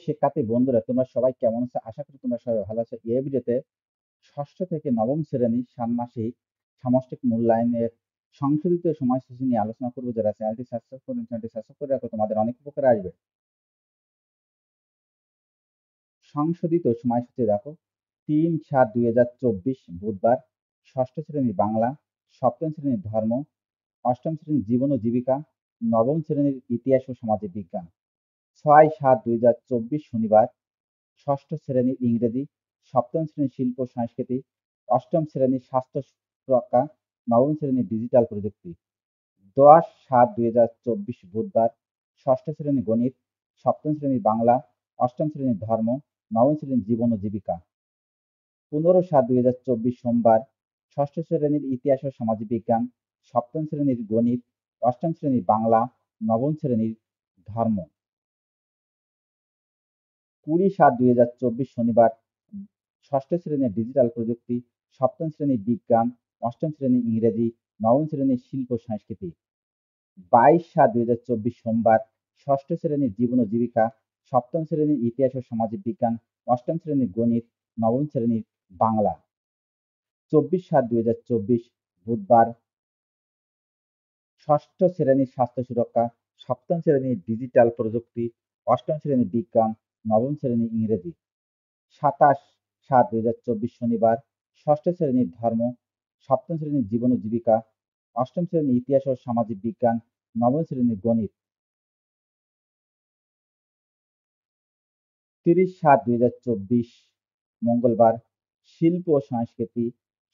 শিক্ষার্থী বন্ধুরা, তোমরা সবাই কেমন আছো? আশা করি তোমরা সবাই ভালো আছো। এই ভিডিওতে ষষ্ঠ থেকে নবম শ্রেণীর ষান্মাসিক সামষ্টিক মূল্যায়নের সংশোধিত সময়সূচি নিয়ে আলোচনা করবো। যারা চ্যানেলটি সাবস্ক্রাইব করেন, চ্যানেলটি সাবস্ক্রাইব করে রাখো, তোমাদের অনেক উপকারে আসবে। সংশোধিত সময়সূচি দেখো, ৩/৭/২০২৪ বুধবার ষষ্ঠ শ্রেণীর বাংলা, সপ্তম শ্রেণীর ধর্ম, অষ্টম শ্রেণীর জীবন ও জীবিকা, নবম শ্রেণীর ইতিহাস ও সামাজিক বিজ্ঞান। ৬/৭/২০২৪ শনিবার ষষ্ঠ শ্রেণীর ইংরেজি, সপ্তম শ্রেণীর শিল্প ও সংস্কৃতি, অষ্টম শ্রেণীর স্বাস্থ্য সুরক্ষা, নবম শ্রেণীর ডিজিটাল প্রযুক্তি। ১০/৭/২০২৪ বুধবার ষষ্ঠ শ্রেণীর গণিত, সপ্তম শ্রেণীর বাংলা, অষ্টম শ্রেণীর ধর্ম, নবম শ্রেণীর জীবন ও জীবিকা। ১৫/৭/২০২৪ সোমবার ষষ্ঠ শ্রেণীর ইতিহাস ও সামাজিক বিজ্ঞান, সপ্তম শ্রেণীর গণিত, অষ্টম শ্রেণীর বাংলা, নবম শ্রেণীর ধর্ম। ২০/৭/২০২৪ শনিবার ষষ্ঠ শ্রেণীর ডিজিটাল প্রযুক্তি, সপ্তম শ্রেণীর বিজ্ঞান, অষ্টম শ্রেণীর ইংরেজি, নবম শ্রেণীর শিল্প সংস্কৃতি। ২২/৭/২০২৪ সোমবার ষষ্ঠ শ্রেণীর জীবন ও জীবিকা, সপ্তম শ্রেণীর ইতিহাস ও সামাজিক বিজ্ঞান, অষ্টম শ্রেণীর গণিত, নবম শ্রেণীর বাংলা। ২৪/৭/২০২৪ বুধবার ষষ্ঠ শ্রেণীর স্বাস্থ্য সুরক্ষা, সপ্তম শ্রেণীর ডিজিটাল প্রযুক্তি, অষ্টম শ্রেণীর বিজ্ঞান, নবম শ্রেণীর ইংরেজি। ২৭/৭/২০২৪ শনিবার ষষ্ঠ শ্রেণীর ধর্ম, সপ্তম শ্রেণীর জীবন ও জীবিকা, অষ্টম শ্রেণীর ইতিহাস ও সামাজিক বিজ্ঞান, নবম শ্রেণীর গণিত। ৩০/৭/২০২৪ মঙ্গলবার শিল্প ও সংস্কৃতি,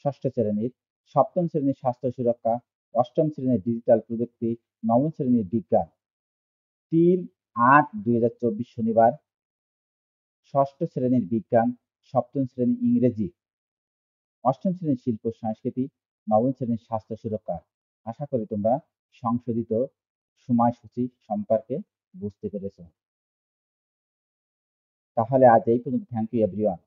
ষষ্ঠ শ্রেণীর, সপ্তম শ্রেণীর স্বাস্থ্য সুরক্ষা, অষ্টম শ্রেণীর ডিজিটাল প্রযুক্তি, নবম শ্রেণীর বিজ্ঞান। ৩/৮/২০২৪ শনিবার ষষ্ঠ শ্রেণীর বিজ্ঞান, সপ্তম শ্রেণী ইংরেজি, অষ্টম শ্রেণীর শিল্প সংস্কৃতি, নবম শ্রেণীর স্বাস্থ্য সুরক্ষা। আশা করি তোমরা সংশোধিত সময়সূচি সম্পর্কে বুঝতে পেরেছ। তাহলে আজ এই পর্যন্ত। Thank you everyone.